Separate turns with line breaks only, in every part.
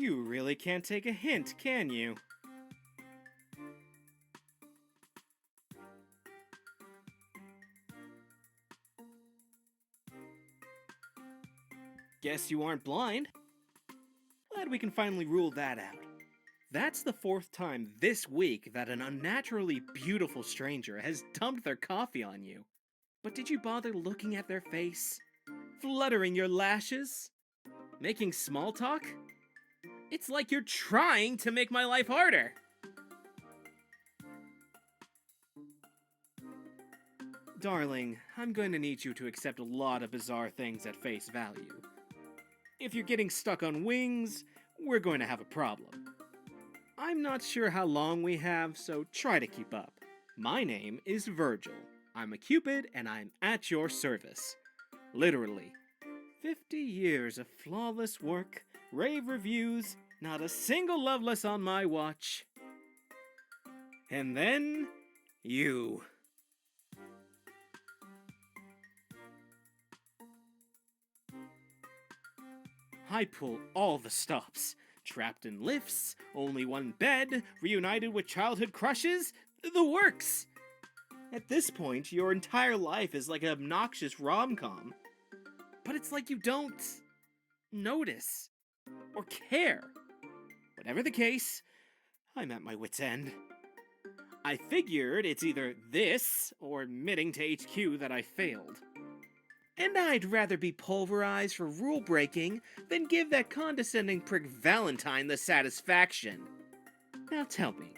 You really can't take a hint, can you? Guess you aren't blind. Glad we can finally rule that out. That's the fourth time this week that an unnaturally beautiful stranger has dumped their coffee on you. But did you bother looking at their face? Fluttering your lashes? Making small talk? It's like you're trying to make my life harder! Darling, I'm going to need you to accept a lot of bizarre things at face value. If you're getting stuck on wings, we're going to have a problem. I'm not sure how long we have, so try to keep up. My name is Virgil. I'm a Cupid, and I'm at your service. Literally. 50 years of flawless work, rave reviews, not a single loveless on my watch. And then, you. I pull all the stops. Trapped in lifts, only one bed, reunited with childhood crushes, the works! At this point, your entire life is like an obnoxious rom-com. But it's like you don't notice or care. Whatever the case, I'm at my wit's end. I figured it's either this or admitting to HQ that I failed. And I'd rather be pulverized for rule breaking than give that condescending prick Valentine the satisfaction. Now tell me,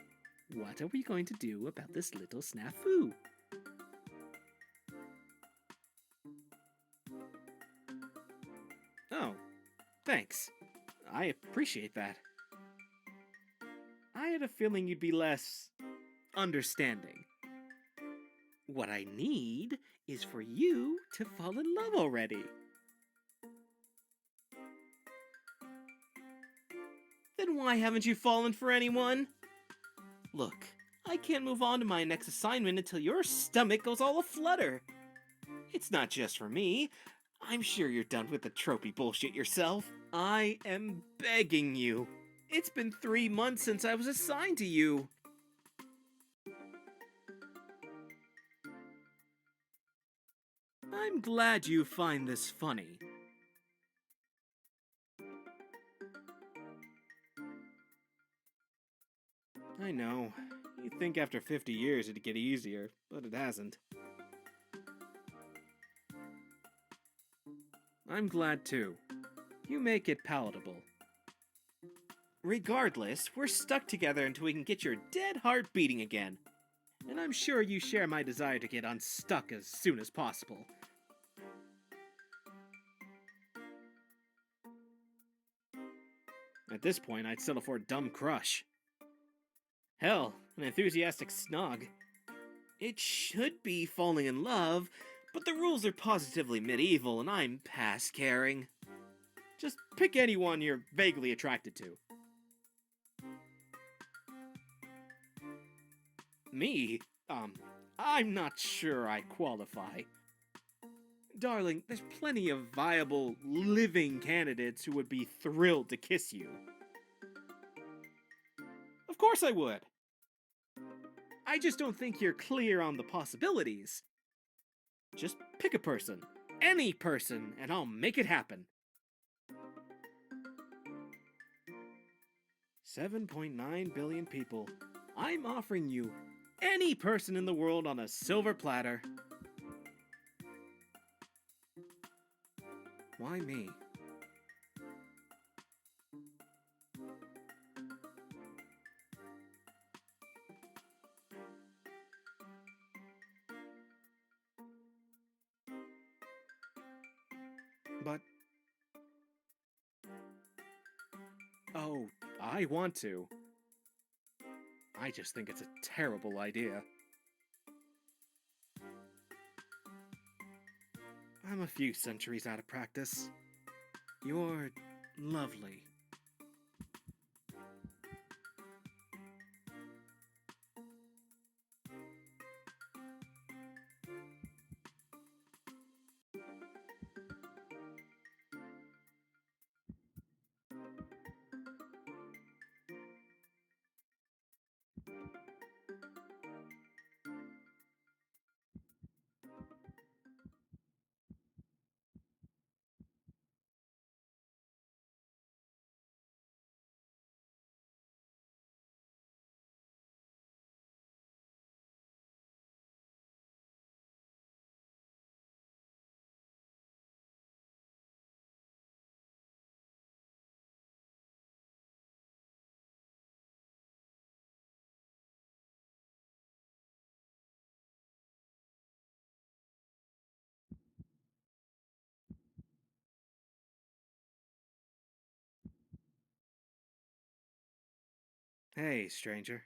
what are we going to do about this little snafu? Oh, thanks. I appreciate that. I had a feeling you'd be less understanding. What I need is for you to fall in love already. Then why haven't you fallen for anyone? Look, I can't move on to my next assignment until your stomach goes all aflutter. It's not just for me. I'm sure you're done with the tropey bullshit yourself. I am begging you. It's been 3 months since I was assigned to you. I'm glad you find this funny. I know. You'd think after 50 years it'd get easier, but it hasn't. I'm glad too. You make it palatable. Regardless, we're stuck together until we can get your dead heart beating again. And I'm sure you share my desire to get unstuck as soon as possible. At this point, I'd settle for a dumb crush. Hell, an enthusiastic snog. It should be falling in love, but the rules are positively medieval and I'm past caring. Just pick anyone you're vaguely attracted to. Me? I'm not sure I qualify. Darling, there's plenty of viable, living candidates who would be thrilled to kiss you. Of course I would. I just don't think you're clear on the possibilities. Just pick a person, any person, and I'll make it happen. 7.9 billion people. I'm offering you any person in the world on a silver platter. Why me? But... oh, I want to. I just think it's a terrible idea. I'm a few centuries out of practice. You're lovely. Hey, stranger.